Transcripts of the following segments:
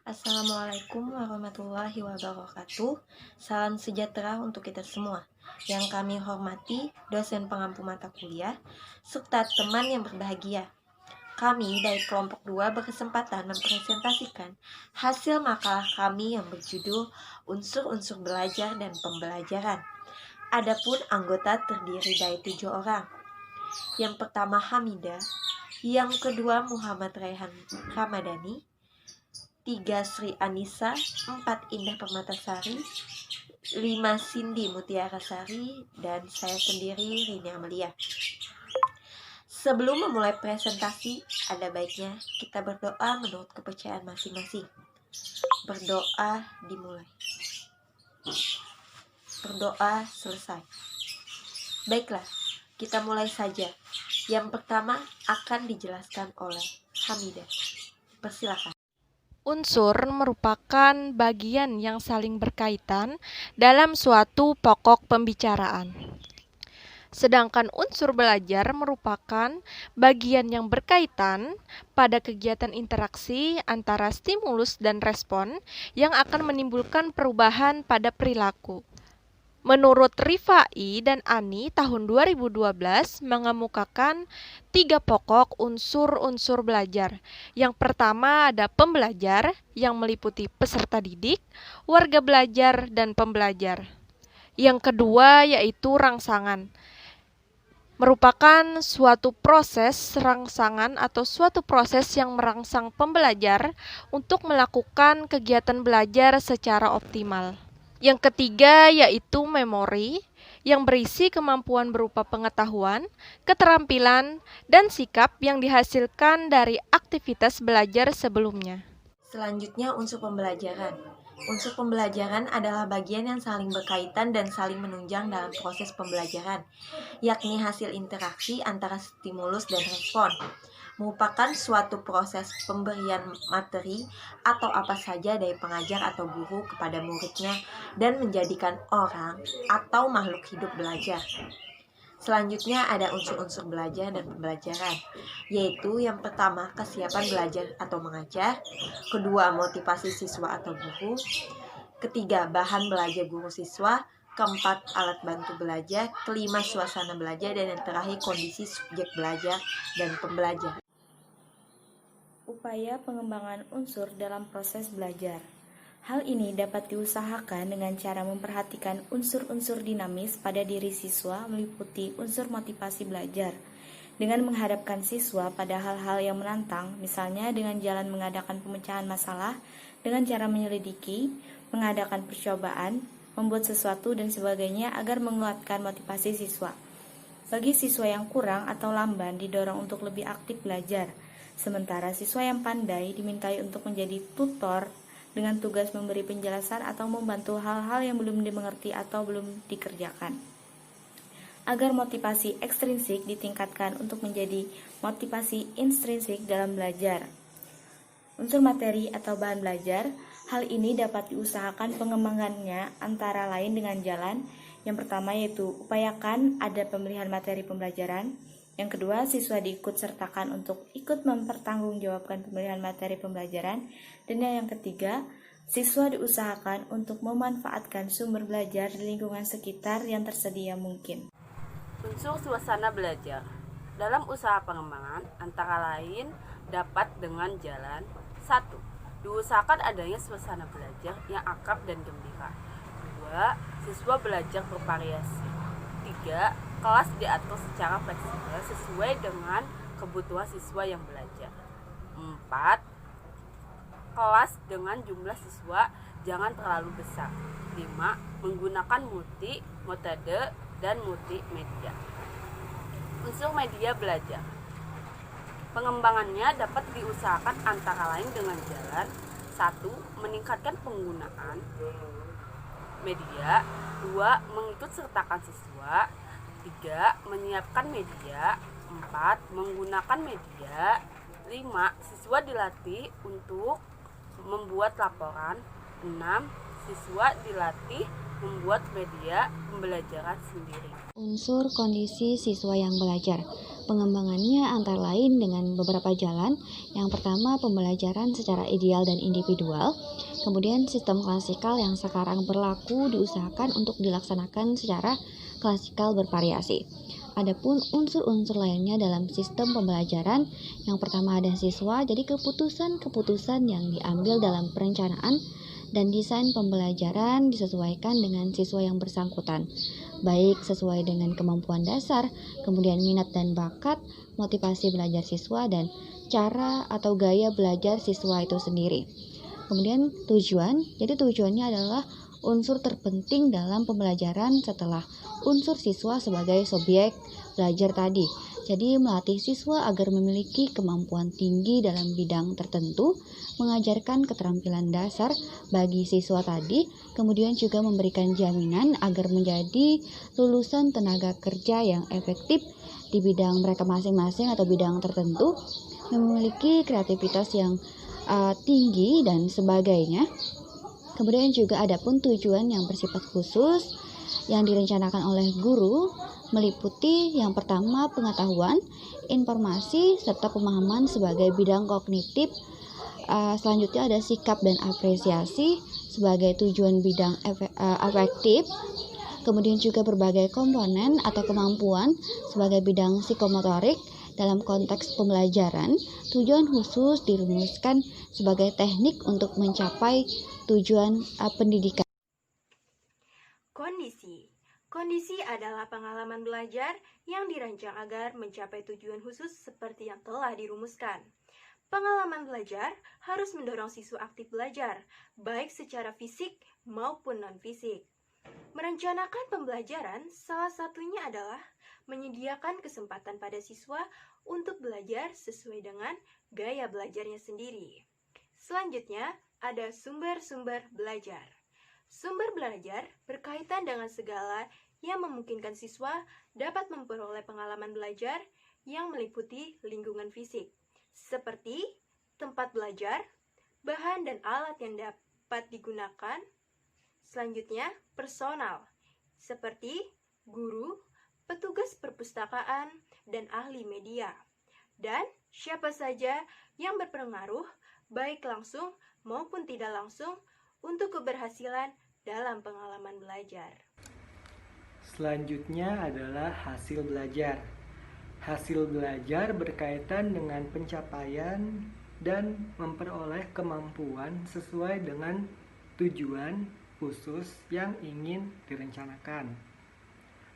Assalamualaikum warahmatullahi wabarakatuh. Salam sejahtera untuk kita semua. Yang kami hormati dosen pengampu mata kuliah, serta teman yang berbahagia. Kami dari kelompok 2 berkesempatan mempresentasikan hasil makalah kami yang berjudul Unsur-unsur belajar dan pembelajaran. Adapun anggota terdiri dari 7 orang. Yang pertama Hamidah, yang kedua Muhammad Raihan Ramadhani, 3 Sri Anissa, 4 Indah Permatasari, 5 Cindy Mutiara Sari, dan saya sendiri Rini Amelia. Sebelum memulai presentasi, ada baiknya kita berdoa menurut kepercayaan masing-masing. Berdoa dimulai. Berdoa selesai. Baiklah, kita mulai saja. Yang pertama akan dijelaskan oleh Hamidah. Persilakan. Unsur merupakan bagian yang saling berkaitan dalam suatu pokok pembicaraan. Sedangkan unsur belajar merupakan bagian yang berkaitan pada kegiatan interaksi antara stimulus dan respon yang akan menimbulkan perubahan pada perilaku. Menurut Rifai dan Ani tahun 2012 mengemukakan 3 pokok unsur-unsur belajar. Yang pertama ada pembelajar yang meliputi peserta didik, warga belajar, dan pembelajar. Yang kedua yaitu rangsangan. Merupakan suatu proses rangsangan atau suatu proses yang merangsang pembelajar untuk melakukan kegiatan belajar secara optimal. Yang ketiga yaitu memori yang berisi kemampuan berupa pengetahuan, keterampilan, dan sikap yang dihasilkan dari aktivitas belajar sebelumnya. Selanjutnya unsur pembelajaran. Unsur pembelajaran adalah bagian yang saling berkaitan dan saling menunjang dalam proses pembelajaran, yakni hasil interaksi antara stimulus dan respon. Merupakan suatu proses pemberian materi atau apa saja dari pengajar atau guru kepada muridnya dan menjadikan orang atau makhluk hidup belajar. Selanjutnya ada unsur-unsur belajar dan pembelajaran, yaitu yang pertama kesiapan belajar atau mengajar, kedua motivasi siswa atau guru, ketiga bahan belajar guru siswa, keempat alat bantu belajar, kelima suasana belajar, dan yang terakhir kondisi subjek belajar dan pembelajar. Upaya pengembangan unsur dalam proses belajar. Hal ini dapat diusahakan dengan cara memperhatikan unsur-unsur dinamis pada diri siswa meliputi unsur motivasi belajar, dengan menghadapkan siswa pada hal-hal yang menantang, misalnya dengan jalan mengadakan pemecahan masalah, dengan cara menyelidiki, mengadakan percobaan, membuat sesuatu dan sebagainya agar menguatkan motivasi siswa. Bagi siswa yang kurang atau lamban didorong untuk lebih aktif belajar, sementara siswa yang pandai dimintai untuk menjadi tutor dengan tugas memberi penjelasan atau membantu hal-hal yang belum dimengerti atau belum dikerjakan. Agar motivasi ekstrinsik ditingkatkan untuk menjadi motivasi intrinsik dalam belajar. Unsur materi atau bahan belajar, hal ini dapat diusahakan pengembangannya antara lain dengan jalan. Yang pertama yaitu upayakan ada pemilihan materi pembelajaran. Yang kedua, siswa diikut sertakan untuk ikut mempertanggungjawabkan pemilihan materi pembelajaran. Dan yang ketiga, siswa diusahakan untuk memanfaatkan sumber belajar di lingkungan sekitar yang tersedia mungkin. Unsur suasana belajar dalam usaha pengembangan antara lain dapat dengan jalan. 1. Diusahakan adanya suasana belajar yang akrab dan gembira. 2. Siswa belajar bervariasi. 3. Kelas diatur secara fleksibel sesuai dengan kebutuhan siswa yang belajar. 4. Kelas dengan jumlah siswa jangan terlalu besar. 5. Menggunakan multi metode dan multimedia. Unsur media belajar. Pengembangannya dapat diusahakan antara lain dengan jalan. 1. Meningkatkan penggunaan media. 2. Mengikut sertakan siswa. 3. Menyiapkan media. 4. Menggunakan media. 5. Siswa dilatih untuk membuat laporan. 6. Siswa dilatih membuat media pembelajaran sendiri. Unsur kondisi siswa yang belajar. Pengembangannya antara lain dengan beberapa jalan. Yang pertama, pembelajaran secara ideal dan individual. Kemudian sistem klasikal yang sekarang berlaku diusahakan untuk dilaksanakan secara klasikal bervariasi. Adapun unsur-unsur lainnya dalam sistem pembelajaran, yang pertama ada siswa, jadi keputusan-keputusan yang diambil dalam perencanaan dan desain pembelajaran disesuaikan dengan siswa yang bersangkutan, baik sesuai dengan kemampuan dasar, kemudian minat dan bakat, motivasi belajar siswa, dan cara atau gaya belajar siswa itu sendiri. Kemudian tujuan, jadi tujuannya adalah unsur terpenting dalam pembelajaran setelah unsur siswa sebagai subjek belajar tadi. Jadi melatih siswa agar memiliki kemampuan tinggi dalam bidang tertentu, mengajarkan keterampilan dasar bagi siswa tadi, kemudian juga memberikan jaminan agar menjadi lulusan tenaga kerja yang efektif di bidang mereka masing-masing atau bidang tertentu, memiliki kreativitas yang tinggi dan sebagainya. Kemudian juga ada pun tujuan yang bersifat khusus yang direncanakan oleh guru, meliputi yang pertama pengetahuan, informasi, serta pemahaman sebagai bidang kognitif. Selanjutnya ada sikap dan apresiasi sebagai tujuan bidang afektif. Kemudian juga berbagai komponen atau kemampuan sebagai bidang psikomotorik. Dalam konteks pembelajaran, tujuan khusus dirumuskan sebagai teknik untuk mencapai tujuan pendidikan. Kondisi adalah pengalaman belajar yang dirancang agar mencapai tujuan khusus seperti yang telah dirumuskan. Pengalaman belajar harus mendorong siswa aktif belajar, baik secara fisik maupun non-fisik. Merencanakan pembelajaran salah satunya adalah menyediakan kesempatan pada siswa untuk belajar sesuai dengan gaya belajarnya sendiri. Selanjutnya, ada sumber-sumber belajar. Sumber belajar berkaitan dengan segala yang memungkinkan siswa dapat memperoleh pengalaman belajar yang meliputi lingkungan fisik, seperti tempat belajar, bahan dan alat yang dapat digunakan. Selanjutnya, personal, seperti guru, petugas perpustakaan, dan ahli media. Dan siapa saja yang berpengaruh, baik langsung maupun tidak langsung, untuk keberhasilan dalam pengalaman belajar. Selanjutnya adalah hasil belajar. Hasil belajar berkaitan dengan pencapaian dan memperoleh kemampuan sesuai dengan tujuan khusus yang ingin direncanakan.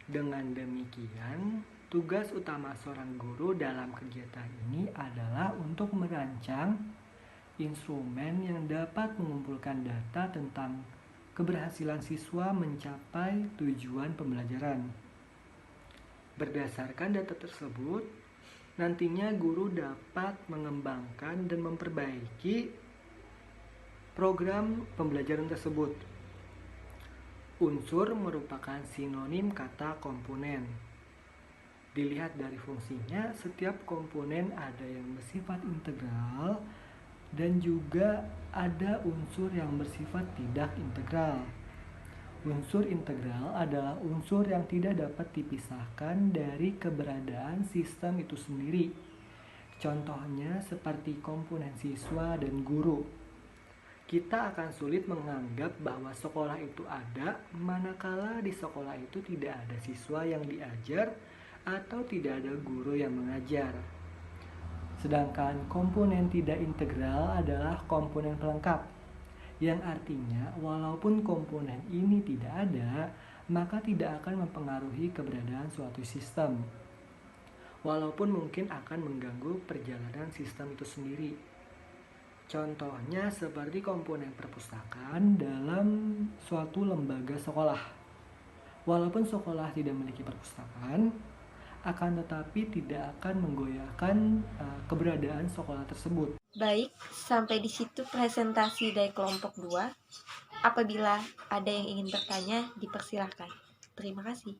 Dengan demikian, tugas utama seorang guru dalam kegiatan ini adalah untuk merancang instrumen yang dapat mengumpulkan data tentang keberhasilan siswa mencapai tujuan pembelajaran. Berdasarkan data tersebut, nantinya guru dapat mengembangkan dan memperbaiki program pembelajaran tersebut. Unsur merupakan sinonim kata komponen. Dilihat dari fungsinya, setiap komponen ada yang bersifat integral dan juga ada unsur yang bersifat tidak integral. Unsur integral adalah unsur yang tidak dapat dipisahkan dari keberadaan sistem itu sendiri. Contohnya seperti komponen siswa dan guru. Kita akan sulit menganggap bahwa sekolah itu ada manakala di sekolah itu tidak ada siswa yang diajar atau tidak ada guru yang mengajar. Sedangkan komponen tidak integral adalah komponen pelengkap, yang artinya walaupun komponen ini tidak ada, maka tidak akan mempengaruhi keberadaan suatu sistem, walaupun mungkin akan mengganggu perjalanan sistem itu sendiri. Contohnya seperti komponen perpustakaan dalam suatu lembaga sekolah. Walaupun sekolah tidak memiliki perpustakaan, akan tetapi tidak akan menggoyahkan keberadaan sekolah tersebut. Baik, sampai di situ presentasi dari kelompok 2. Apabila ada yang ingin bertanya, dipersilahkan. Terima kasih.